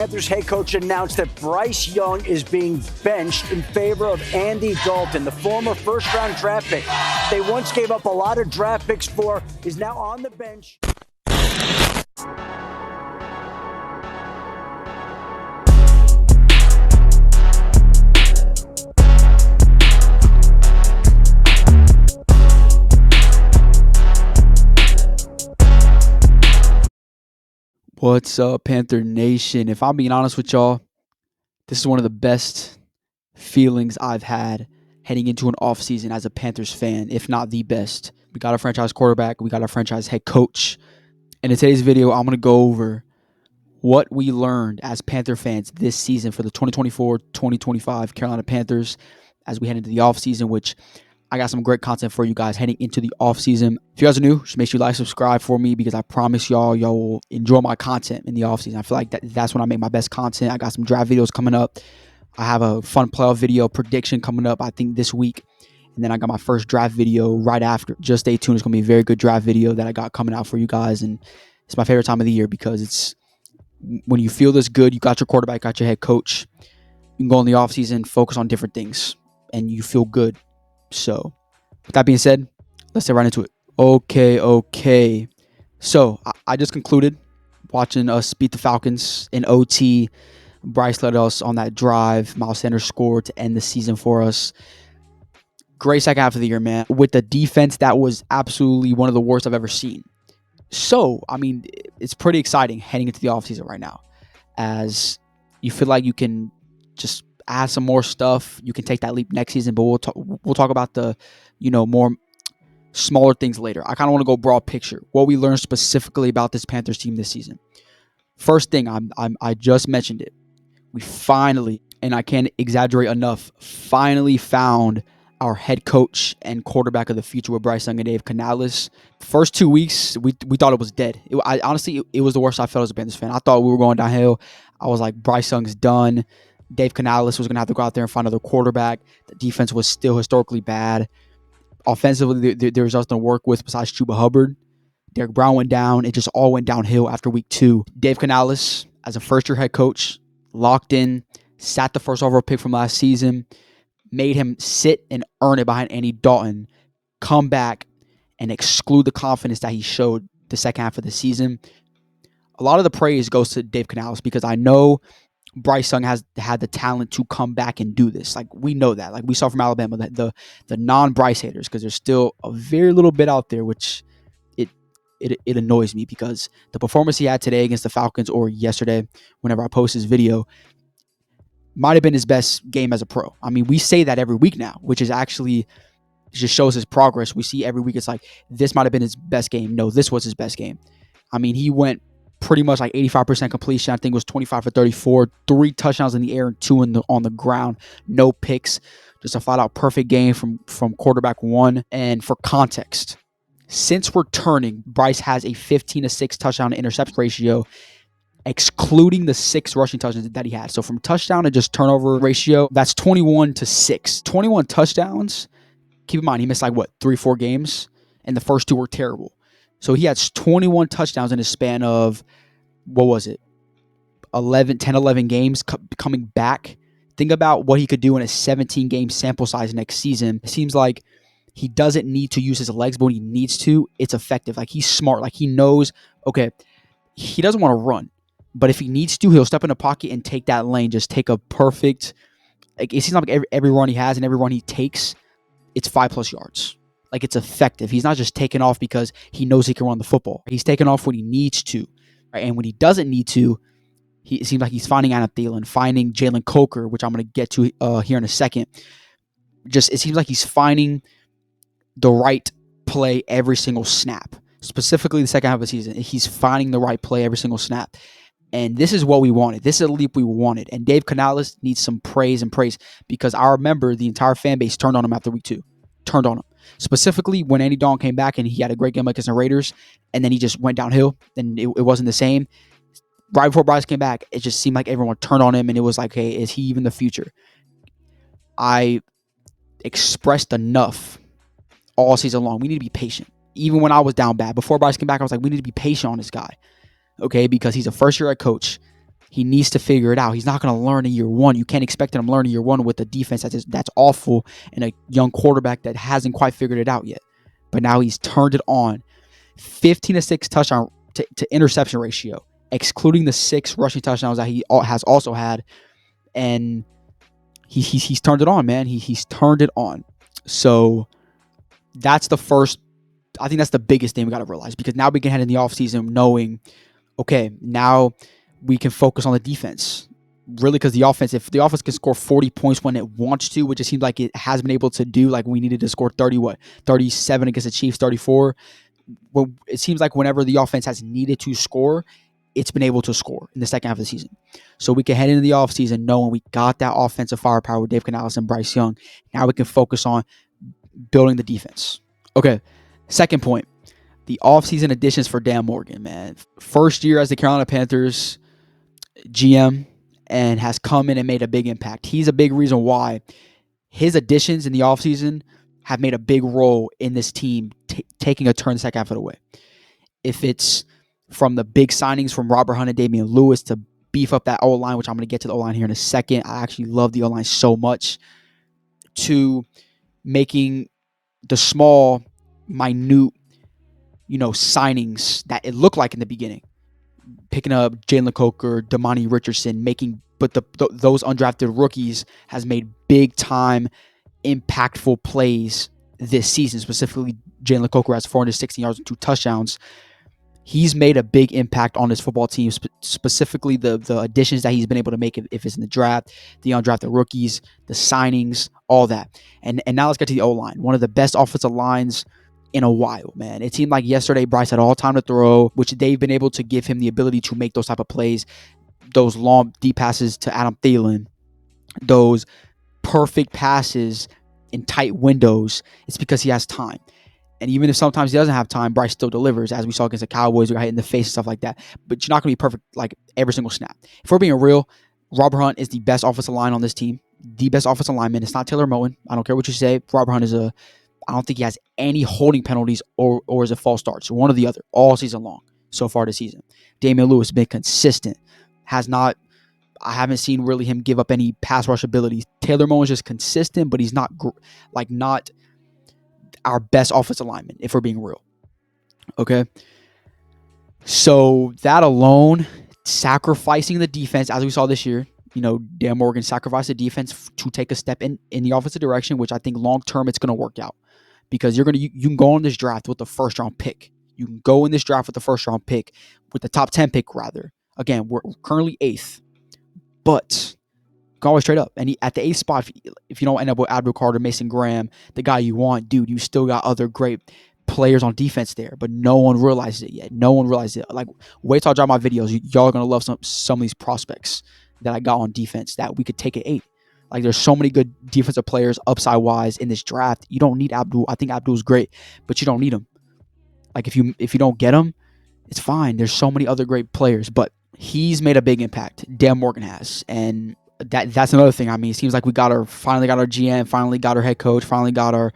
Panthers head coach announced that Bryce Young is being benched in favor of Andy Dalton, the former first-round draft pick they once gave up a lot of draft picks for, is now on the bench. What's up, Panther Nation? If I'm being honest with y'all, this is one of the best feelings I've had heading into an offseason as a Panthers fan, if not the best. We got a franchise quarterback. We got a franchise head coach. And in today's video, I'm going to go over what we learned as Panther fans this season for the 2024-2025 Carolina Panthers as we head into the offseason, which I got some great content for you guys heading into the offseason. If you guys are new, just make sure you like, subscribe for me, because I promise y'all will enjoy my content in the offseason. I feel like that's when I make my best content. I got some draft videos coming up. I have a fun playoff video prediction coming up, I think, this week. And then I got my first draft video right after. Just stay tuned. It's going to be a very good draft video that I got coming out for you guys. And it's my favorite time of the year because it's when you feel this good, you got your quarterback, got your head coach. You can go in the offseason, focus on different things, and you feel good. So, with that being said, let's get right into it. Okay. So, I just concluded watching us beat the Falcons in OT. Bryce led us on that drive. Miles Sanders scored to end the season for us. Great second half of the year, man. With the defense that was absolutely one of the worst I've ever seen. So, I mean, it's pretty exciting heading into the offseason right now, as you feel like you can just add some more stuff. You can take that leap next season, but we'll talk about the, more smaller things later. I kind of want to go broad picture, what we learned specifically about this Panthers team this season. First thing, I just mentioned it. We finally, and I can't exaggerate enough, finally found our head coach and quarterback of the future with Bryce Young and Dave Canales. First 2 weeks, we thought it was dead. Honestly, it was the worst I felt as a Panthers fan. I thought we were going downhill. I was like, Bryce Young's done. Dave Canales was going to have to go out there and find another quarterback. The defense was still historically bad. Offensively, there was nothing to work with besides Chuba Hubbard. Derek Brown went down. It just all went downhill after week 2. Dave Canales, as a first-year head coach, locked in, sat the first overall pick from last season, made him sit and earn it behind Andy Dalton, come back and exclude the confidence that he showed the second half of the season. A lot of the praise goes to Dave Canales, because I know Bryce Young has had the talent to come back and do this. Like, we know that. Like, we saw from Alabama, the non-Bryce haters, because there's still a very little bit out there, which it annoys me, because the performance he had today against the Falcons, or yesterday, whenever I post this video, might have been his best game as a pro. I mean, we say that every week now, which is actually just shows his progress. We see every week, it's like, this might have been his best game. No, this was his best game. I mean, he went pretty much like 85% completion. I think it was 25 for 34, 3 touchdowns in the air and 2 on the ground. No picks. Just a flat-out perfect game from quarterback one. And for context, since returning, Bryce has a 15-6 touchdown to interception ratio, excluding the 6 rushing touchdowns that he had. So from touchdown to just turnover ratio, that's 21-6. 21 touchdowns. Keep in mind, he missed 3-4 games, and the first 2 were terrible. So he has 21 touchdowns in a span of, 11 games coming back. Think about what he could do in a 17-game sample size next season. It seems like he doesn't need to use his legs, but when he needs to, it's effective. Like, he's smart. Like, he knows, okay, he doesn't want to run, but if he needs to, he'll step in the pocket and take that lane. Just take a perfect, it seems like every run he has and every run he takes, it's 5+ yards. Like, it's effective. He's not just taking off because he knows he can run the football. He's taking off when he needs to, right? And when he doesn't need to, it seems like he's finding Adam Thielen, finding Jalen Coker, which I'm going to get to here in a second. It seems like he's finding the right play every single snap. Specifically the second half of the season, he's finding the right play every single snap. And this is what we wanted. This is a leap we wanted. And Dave Canales needs some praise, because I remember the entire fan base turned on him after week 2. Turned on him. Specifically when Andy Dalton came back and he had a great game against the Raiders, and then he just went downhill and it wasn't the same. Right before Bryce came back, it just seemed like everyone turned on him, and it was like, hey, is he even the future? I expressed enough all season long. We need to be patient. Even when I was down bad, before Bryce came back, I was like, we need to be patient on this guy. Okay, because he's a first-year head coach. He needs to figure it out. He's not going to learn in year one. You can't expect him to learn in year one with a defense that's awful and a young quarterback that hasn't quite figured it out yet. But now he's turned it on. 15-6 touchdown to interception ratio, excluding the 6 rushing touchdowns that he has also had. And he's turned it on, man. He's turned it on. So that's the first. I think that's the biggest thing we got to realize, because now we can head in the offseason knowing, okay, now we can focus on the defense. Really, because if the offense can score 40 points when it wants to, which it seems like it has been able to do, like we needed to score 37 against the Chiefs, 34. Well, it seems like whenever the offense has needed to score, it's been able to score in the second half of the season. So we can head into the offseason knowing we got that offensive firepower with Dave Canales and Bryce Young. Now we can focus on building the defense. Okay, second point, the offseason additions for Dan Morgan, man. First year as the Carolina Panthers GM, and has come in and made a big impact. He's a big reason why his additions in the offseason have made a big role in this team taking a turn the second half of the way. If it's from the big signings from Robert Hunt and Damian Lewis to beef up that O-line, which I'm going to get to the O-line here in a second. I actually love the O-line so much. To making the small, minute, signings that it looked like in the beginning. Picking up Jalen Coker, Damani Richardson, but those undrafted rookies has made big time, impactful plays this season. Specifically, Jalen Coker has 416 yards and 2 touchdowns. He's made a big impact on his football team, specifically the additions that he's been able to make if it's in the draft, the undrafted rookies, the signings, all that. And now let's get to the O-line. One of the best offensive lines in a while, man. It seemed like yesterday Bryce had all time to throw, which they've been able to give him the ability to make those type of plays, those long, deep passes to Adam Thielen, those perfect passes in tight windows. It's because he has time. And even if sometimes he doesn't have time, Bryce still delivers, as we saw against the Cowboys. We got hit in the face and stuff like that. But you're not going to be perfect like every single snap. If we're being real, Robert Hunt is the best offensive line on this team. The best offensive lineman. It's not Taylor Moton. I don't care what you say. Robert Hunt I don't think he has any holding penalties or is a false start. So one or the other all season long so far this season. Damian Lewis has been consistent. I haven't seen really him give up any pass rush abilities. Taylor Moton is just consistent, but he's not not our best offensive lineman, if we're being real. Okay. So that alone, sacrificing the defense, as we saw this year, Dan Morgan sacrificed the defense to take a step in the offensive direction, which I think long term it's going to work out, because you can go in this draft with the first round pick. You can go in this draft with the first round pick, with the top 10 pick rather. Again, we're currently 8th, but go always trade up. And at the 8th spot, if you don't end up with Abdul Carter, Mason Graham, the guy you want, dude, you still got other great players on defense there, but no one realizes it yet. No one realizes it. Like, wait till I drop my videos. Y'all are going to love some of these prospects that I got on defense that we could take at 8. Like, there's so many good defensive players upside-wise in this draft. You don't need Abdul. I think Abdul's great, but you don't need him. Like, if you don't get him, it's fine. There's so many other great players, but he's made a big impact. Dan Morgan has, and that's another thing. I mean, it seems like finally got our GM, finally got our head coach, finally got our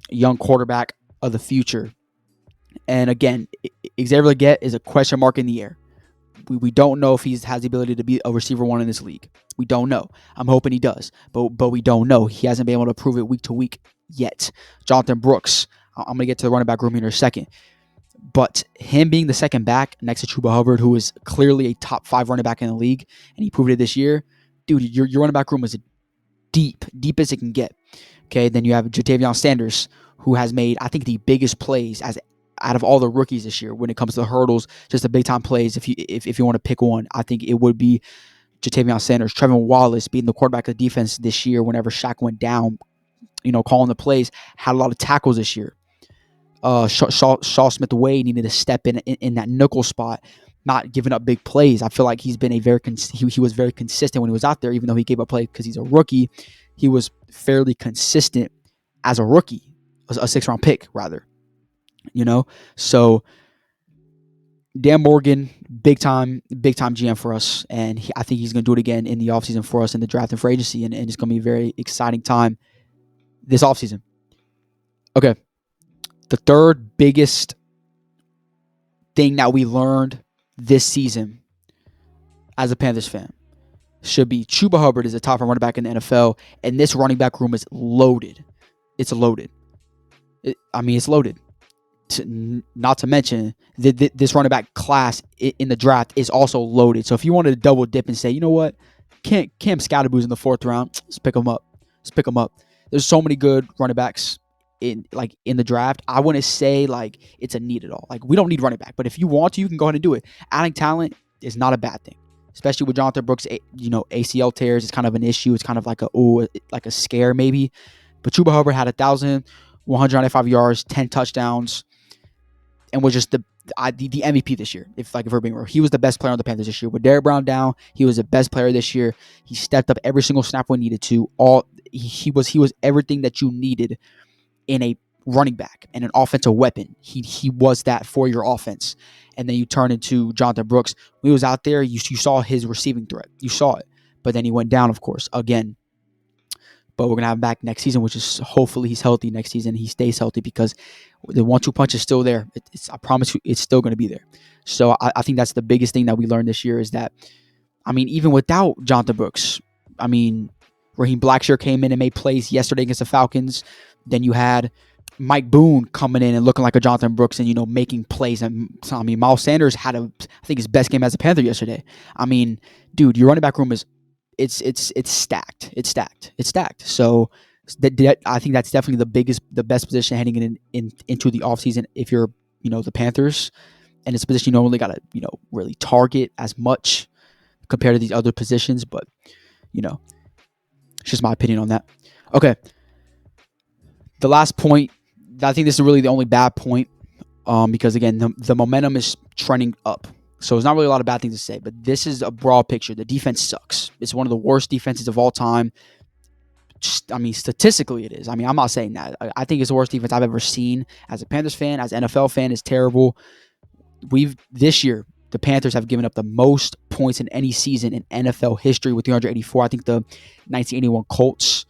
young quarterback of the future. And again, Xavier Legette is a question mark in the air. We don't know if he has the ability to be a receiver 1 in this league. We don't know. I'm hoping he does, but we don't know. He hasn't been able to prove it week to week yet. Jonathan Brooks, I'm going to get to the running back room here in a second. But him being the second back next to Chuba Hubbard, who is clearly a top 5 running back in the league, and he proved it this year, dude, your running back room is deep as it can get. Okay, then you have Jatavion Sanders, who has made, I think, the biggest plays out of all the rookies this year when it comes to the hurdles, just the big time plays. If you want to pick one, I think it would be Jatavion Sanders. Trevin Wallace being the quarterback of the defense this year whenever Shaq went down, calling the plays, had a lot of tackles this year. Shaw Smith-Wade needed to step in that nickel spot, not giving up big plays. I feel like he's been he was very consistent when he was out there, even though he gave up plays because he's a rookie. He was fairly consistent as a rookie, a 6th-round pick rather. So Dan Morgan, big time GM for us, and I think he's going to do it again in the offseason for us in the draft and free agency, and it's going to be a very exciting time this offseason. Okay, the third biggest thing that we learned this season as a Panthers fan, should be Chuba Hubbard is the top running back in the NFL, and this running back room is loaded. It's loaded. It's loaded. Not to mention this running back class in the draft is also loaded. So if you wanted to double dip and say, you know what, Cam Scatterboo's in the 4th round, let's pick him up. There's so many good running backs in the draft. I wouldn't say like it's a need at all. Like, we don't need running back, but if you want to, you can go ahead and do it. Adding talent is not a bad thing, especially with Jonathan Brooks. ACL tears is kind of an issue. It's kind of like a scare maybe. But Chuba Hubbard had 1,195 yards, 10 touchdowns, and was just the MVP this year. If we're being real, he was the best player on the Panthers this year. With Derrick Brown down, he was the best player this year. He stepped up every single snap when needed to. He was everything that you needed in a running back and an offensive weapon. He was that for your offense. And then you turn into Jonathan Brooks. When he was out there, you saw his receiving threat. You saw it. But then he went down, of course, again. But we're going to have him back next season, which is hopefully he's healthy next season. He stays healthy because the 1-2 punch is still there. I promise you, it's still going to be there. So I think that's the biggest thing that we learned this year is that, even without Jonathan Brooks, Raheem Blackshear came in and made plays yesterday against the Falcons. Then you had Mike Boone coming in and looking like a Jonathan Brooks and, making plays. And Miles Sanders had I think his best game as a Panther yesterday. Dude, your running back room is it's stacked. It's stacked. So I think that's definitely the best position heading into the offseason if you're, the Panthers. And it's a position you normally got to, really target as much compared to these other positions. But, it's just my opinion on that. Okay. The last point, I think this is really the only bad point because, again, the momentum is trending up. So there's not really a lot of bad things to say, but this is a broad picture. The defense sucks. It's one of the worst defenses of all time. Statistically it is. I'm not saying that. I think it's the worst defense I've ever seen. As a Panthers fan, as an NFL fan, it's terrible. This year, the Panthers have given up the most points in any season in NFL history with 384. I think the 1981 Colts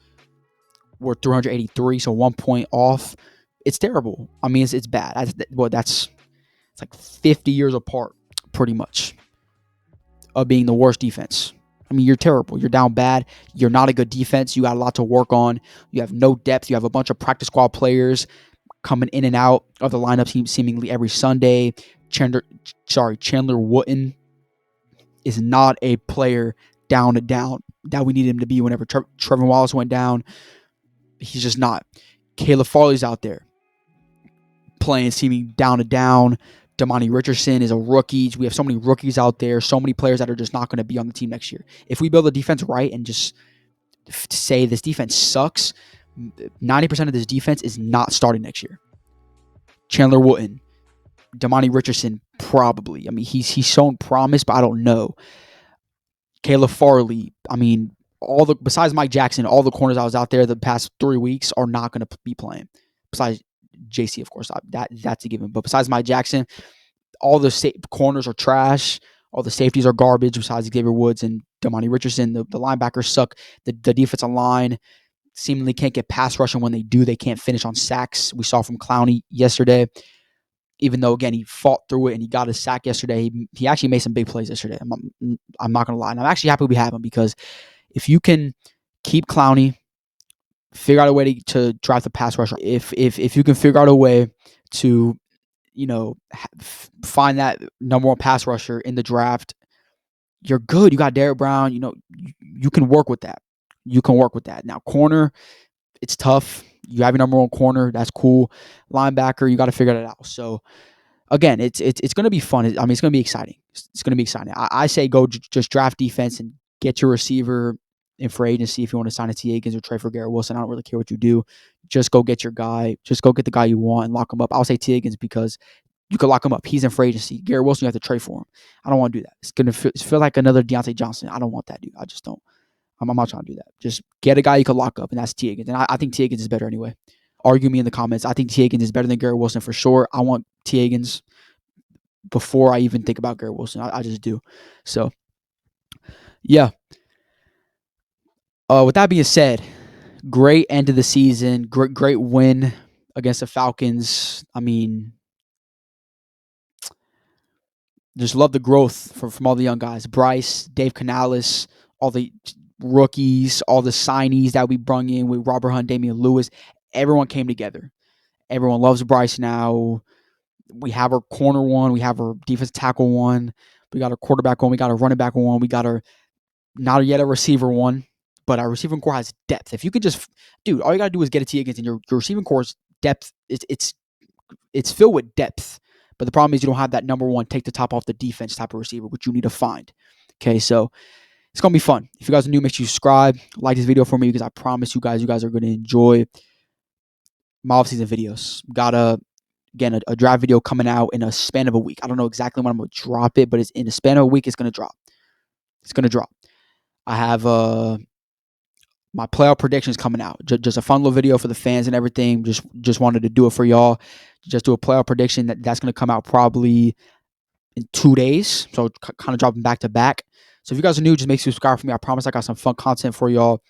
were 383, so 1 point off. It's terrible. It's bad. It's like 50 years apart, pretty much, of being the worst defense. You're terrible. You're down bad. You're not a good defense. You got a lot to work on. You have no depth. You have a bunch of practice squad players coming in and out of the lineup seemingly every Sunday. Chandler Wooten is not a player down to down that we need him to be whenever Trevor Wallace went down. He's just not. Caleb Farley's out there playing seeming down to down. Damani Richardson is a rookie. We have so many rookies out there, so many players that are just not going to be on the team next year. If we build the defense right and just say this defense sucks, 90% of this defense is not starting next year. Chandler Wooten, Damani Richardson, probably. He's shown promise, but I don't know. Caleb Farley, besides Mike Jackson, all the corners I was out there the past 3 weeks are not going to be playing. Besides JC, of course, that's a given. But besides Mike Jackson, all the corners are trash. All the safeties are garbage besides Xavier Woods and Damani Richardson. The linebackers suck. The defensive line seemingly can't get pass rushing. When they do, they can't finish on sacks. We saw from Clowney yesterday. Even though, again, he fought through it and he got a sack yesterday, he actually made some big plays yesterday. I'm not going to lie. And I'm actually happy we have him because if you can keep Clowney, figure out a way to draft the pass rusher. If you can figure out a way to, find that number one pass rusher in the draft, you're good. You got Derrick Brown. You can work with that. Now, corner, it's tough. You have your number one corner. That's cool. Linebacker, you got to figure that out. So, again, it's going to be fun. It's going to be exciting. It's going to be exciting. I say go just draft defense and get your receiver in free agency if you want to sign a T. Higgins or trade for Garrett Wilson. I don't really care what you do. Just go get your guy. Just go get the guy you want and lock him up. I'll say T. Higgins because you can lock him up. He's in free agency. Garrett Wilson, you have to trade for him. I don't want to do that. It's going to feel like another Deontay Johnson. I don't want that, dude. I just don't. I'm not trying to do that. Just get a guy you can lock up, and that's T. Higgins. And I think T. Higgins is better anyway. Argue me in the comments. I think T. Higgins is better than Garrett Wilson for sure. I want T. Higgins before I even think about Garrett Wilson. I just do. So, yeah. With that being said, great end of the season. Great win against the Falcons. Just love the growth from all the young guys. Bryce, Dave Canales, all the rookies, all the signees that we brung in with Robert Hunt, Damian Lewis. Everyone came together. Everyone loves Bryce now. We have our corner one. We have our defense tackle one. We got our quarterback one. We got our running back one. We got our not yet a receiver one, but our receiving core has depth. If you could just, dude, all you got to do is get a T Higgins, and your receiving core's depth. It's filled with depth. But the problem is you don't have that number one, take the top off the defense type of receiver, which you need to find. Okay, so it's going to be fun. If you guys are new, make sure you subscribe, like this video for me, because I promise you guys are going to enjoy my offseason videos. Got a draft video coming out in a span of a week. I don't know exactly when I'm going to drop it, but it's in a span of a week, it's going to drop. It's going to drop. I have my playoff predictions coming out. Just a fun little video for the fans and everything. Just wanted to do it for y'all. Just do a playoff prediction that's going to come out probably in 2 days. So kind of dropping back to back. So if you guys are new, just make sure you subscribe for me. I promise I got some fun content for y'all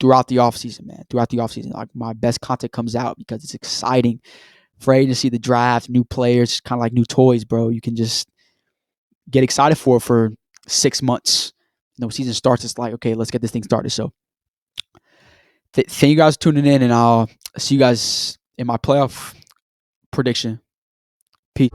throughout the offseason, man. Throughout the offseason. Like, my best content comes out because it's exciting. Afraid to see the draft, new players, kind of like new toys, bro. You can just get excited for 6 months. Season starts, it's like, okay, let's get this thing started. So thank you guys for tuning in, and I'll see you guys in my playoff prediction. Peace.